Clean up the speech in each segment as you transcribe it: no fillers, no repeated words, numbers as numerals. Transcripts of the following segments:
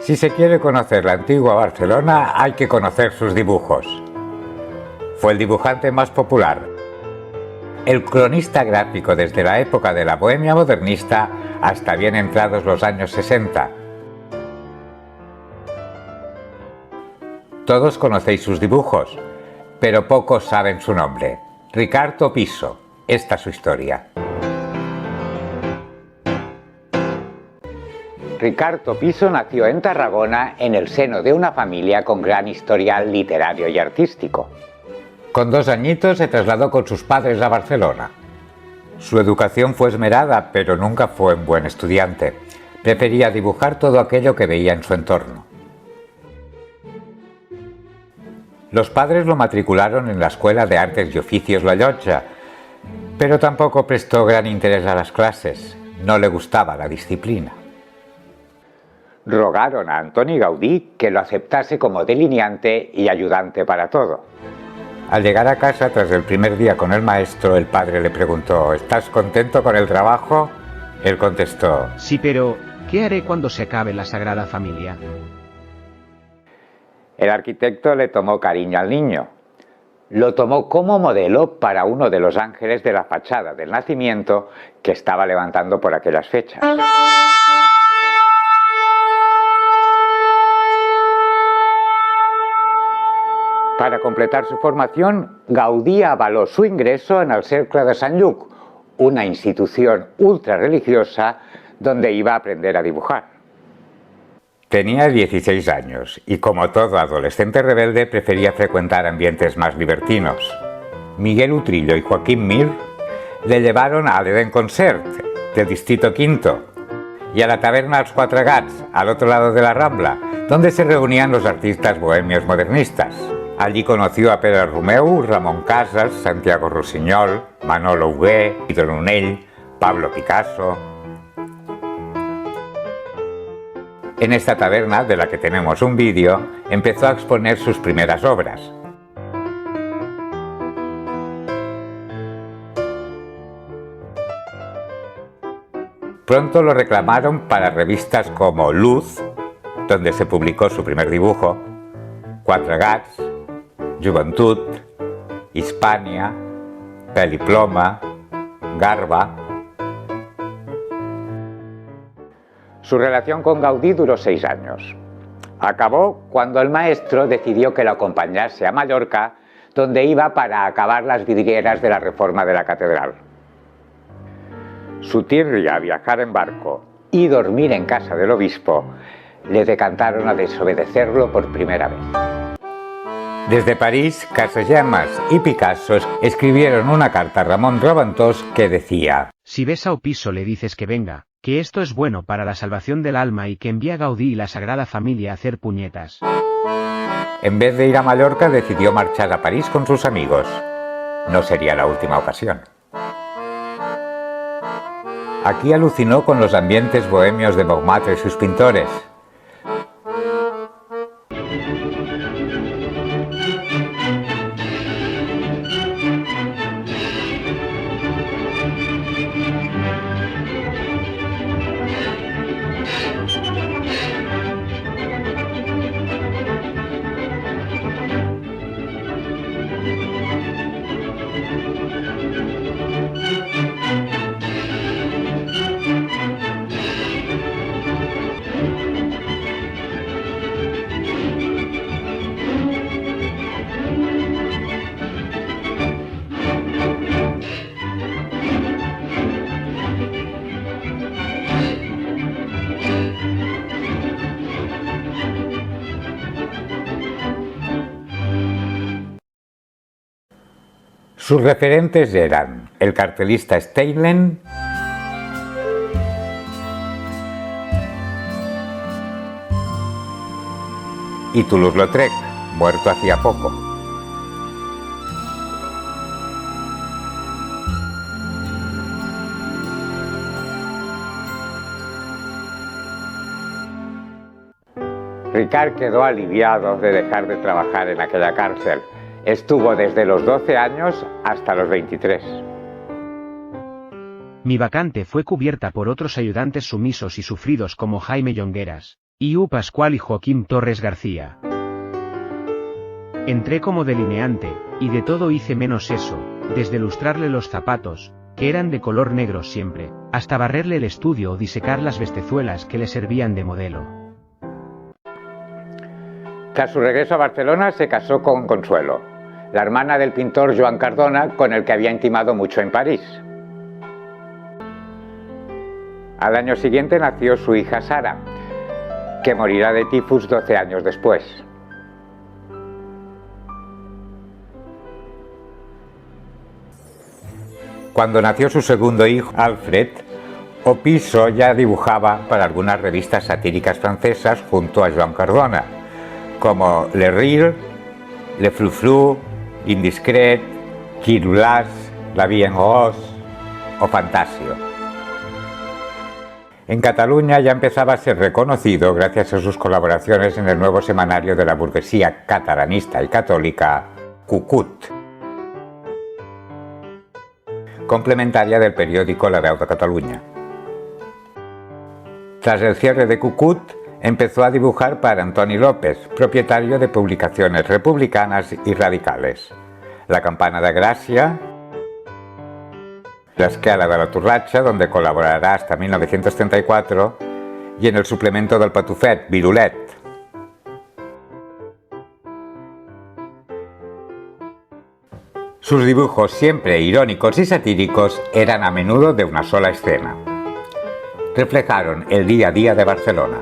Si se quiere conocer la antigua Barcelona, hay que conocer sus dibujos. Fue el dibujante más popular, el cronista gráfico desde la época de la Bohemia modernista hasta bien entrados los años 60. Todos conocéis sus dibujos, pero pocos saben su nombre. Ricard Piso. Esta es su historia. Ricard Piso nació en Tarragona en el seno de una familia con gran historial literario y artístico. Con 2 añitos se trasladó con sus padres a Barcelona. Su educación fue esmerada, pero nunca fue un buen estudiante. Prefería dibujar todo aquello que veía en su entorno. Los padres lo matricularon en la Escuela de Artes y Oficios La Llotja, pero tampoco prestó gran interés a las clases. No le gustaba la disciplina. Rogaron a Antoni Gaudí que lo aceptase como delineante y ayudante para todo. Al llegar a casa tras el primer día con el maestro, el padre le preguntó: ¿estás contento con el trabajo? Él contestó: sí, pero ¿qué haré cuando se acabe la Sagrada Familia? El arquitecto le tomó cariño al niño. Lo tomó como modelo para uno de los ángeles de la fachada del Nacimiento que estaba levantando por aquellas fechas. Para completar su formación, Gaudí avaló su ingreso en el Cercle de Sant Lluc, una institución ultra religiosa donde iba a aprender a dibujar. Tenía 16 años y, como todo adolescente rebelde, prefería frecuentar ambientes más libertinos. Miguel Utrillo y Joaquín Mir le llevaron al Eden Concert, del Distrito Quinto, y a la taberna Els Quatre Gats, al otro lado de la Rambla, donde se reunían los artistas bohemios modernistas. Allí conoció a Pere Romeu, Ramon Casas, Santiago Rossinyol, Manolo Hugué, Ido Nunell, Pablo Picasso. En esta taberna, de la que tenemos un vídeo, empezó a exponer sus primeras obras. Pronto lo reclamaron para revistas como Luz, donde se publicó su primer dibujo, Quatre Gats, Joventut, Hispània, Peliploma, Garba. Su relación con Gaudí duró 6 años. Acabó cuando el maestro decidió que lo acompañase a Mallorca, donde iba para acabar las vidrieras de la reforma de la catedral. Su tirria a viajar en barco y dormir en casa del obispo le decantaron a desobedecerlo por primera vez. Desde París, Casagemas y Picasso escribieron una carta a Ramon Reventós que decía: si ves a Piso le dices que venga, que esto es bueno para la salvación del alma y que envía a Gaudí y la Sagrada Familia a hacer puñetas. En vez de ir a Mallorca, decidió marchar a París con sus amigos. No sería la última ocasión. Aquí alucinó con los ambientes bohemios de Montmartre y sus pintores. Sus referentes eran el cartelista Steinlen y Toulouse-Lautrec, muerto hacía poco. Ricard quedó aliviado de dejar de trabajar en aquella cárcel. Estuvo desde los 12 años hasta los 23. Mi vacante fue cubierta por otros ayudantes sumisos y sufridos como Jaime Llongueras. I.U. Pascual y Joaquín Torres García. Entré como delineante, y de todo hice menos eso, desde lustrarle los zapatos, que eran de color negro siempre, hasta barrerle el estudio o disecar las bestezuelas que le servían de modelo. Tras su regreso a Barcelona se casó con Consuelo, la hermana del pintor Joan Cardona, con el que había intimado mucho en París. Al año siguiente nació su hija Sara, que morirá de tifus 12 años después. Cuando nació su segundo hijo, Alfred, Opisso ya dibujaba para algunas revistas satíricas francesas junto a Joan Cardona, como Le Rire, Le Frou-Frou, Indiscret, Quiroulas, La Vie en Rose o Fantasio. En Cataluña ya empezaba a ser reconocido gracias a sus colaboraciones en el nuevo semanario de la burguesía catalanista y católica, Cucut, complementaria del periódico La Veu de Catalunya. Tras el cierre de Cucut, empezó a dibujar para Antoni López, propietario de publicaciones republicanas y radicales, La Campana de Gràcia, La Esquela de la Torratxa, donde colaborará hasta 1934, y en el suplemento del Patufet, Virulet. Sus dibujos, siempre irónicos y satíricos, eran a menudo de una sola escena. Reflejaron el día a día de Barcelona,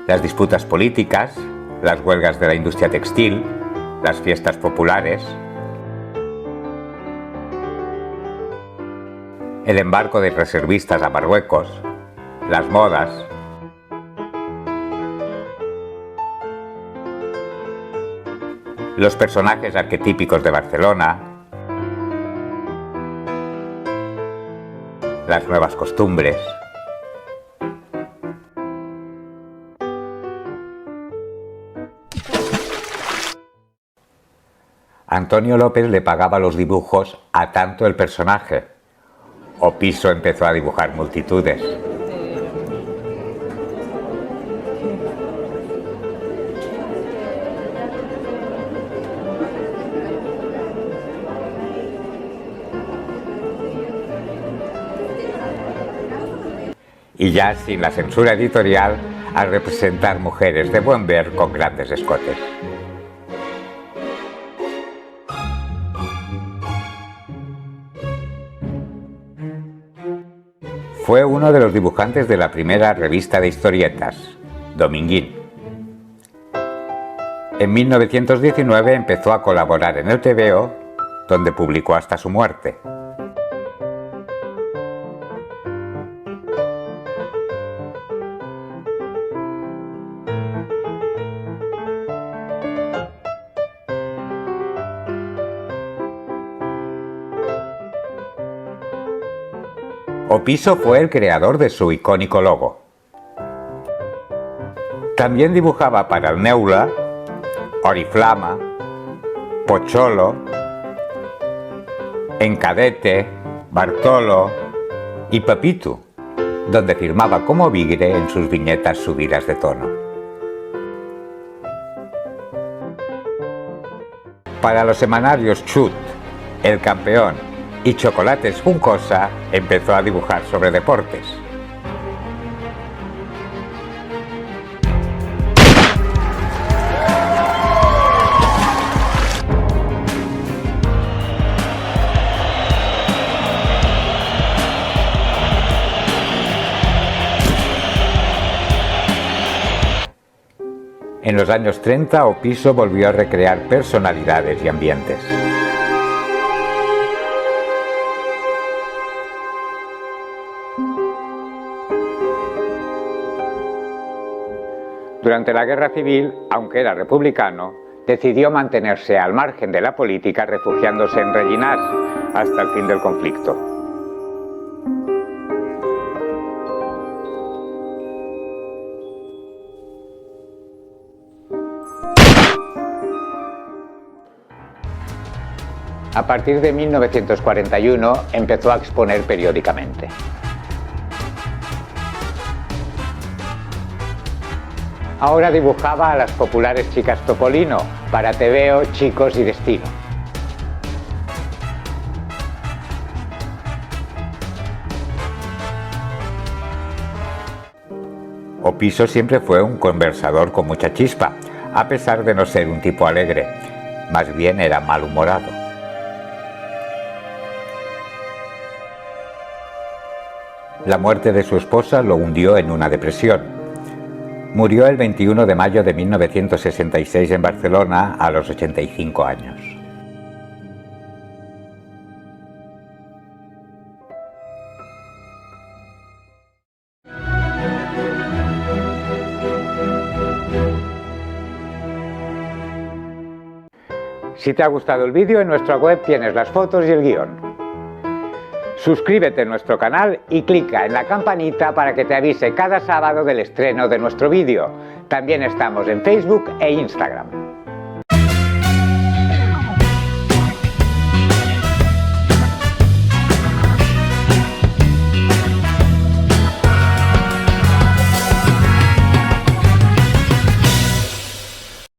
las disputas políticas, las huelgas de la industria textil, las fiestas populares, el embarco de reservistas a Marruecos, las modas, los personajes arquetípicos de Barcelona, las nuevas costumbres. Antonio López le pagaba los dibujos a tanto el personaje. Opisso empezó a dibujar multitudes. Y ya sin la censura editorial, al representar mujeres de buen ver con grandes escotes. Fue uno de los dibujantes de la primera revista de historietas, Dominguín. En 1919 empezó a colaborar en el TVO, donde publicó hasta su muerte. Opisso fue el creador de su icónico logo. También dibujaba para el Neula, Oriflama, Pocholo, Encadete, Bartolo y Pepito, donde firmaba como Vigre en sus viñetas subidas de tono. Para los semanarios Chut, El Campeón y Chocolates Juncosa, empezó a dibujar sobre deportes. En los años 30, Opisso volvió a recrear personalidades y ambientes. Durante la Guerra Civil, aunque era republicano, decidió mantenerse al margen de la política, refugiándose en Rellinars hasta el fin del conflicto. A partir de 1941 empezó a exponer periódicamente. Ahora dibujaba a las populares chicas Topolino para TVO, Chicos y Destino. Opiso siempre fue un conversador con mucha chispa, a pesar de no ser un tipo alegre. Más bien era malhumorado. La muerte de su esposa lo hundió en una depresión. Murió el 21 de mayo de 1966 en Barcelona a los 85 años. Si te ha gustado el vídeo, en nuestra web tienes las fotos y el guión. Suscríbete a nuestro canal y clica en la campanita para que te avise cada sábado del estreno de nuestro vídeo. También estamos en Facebook e Instagram.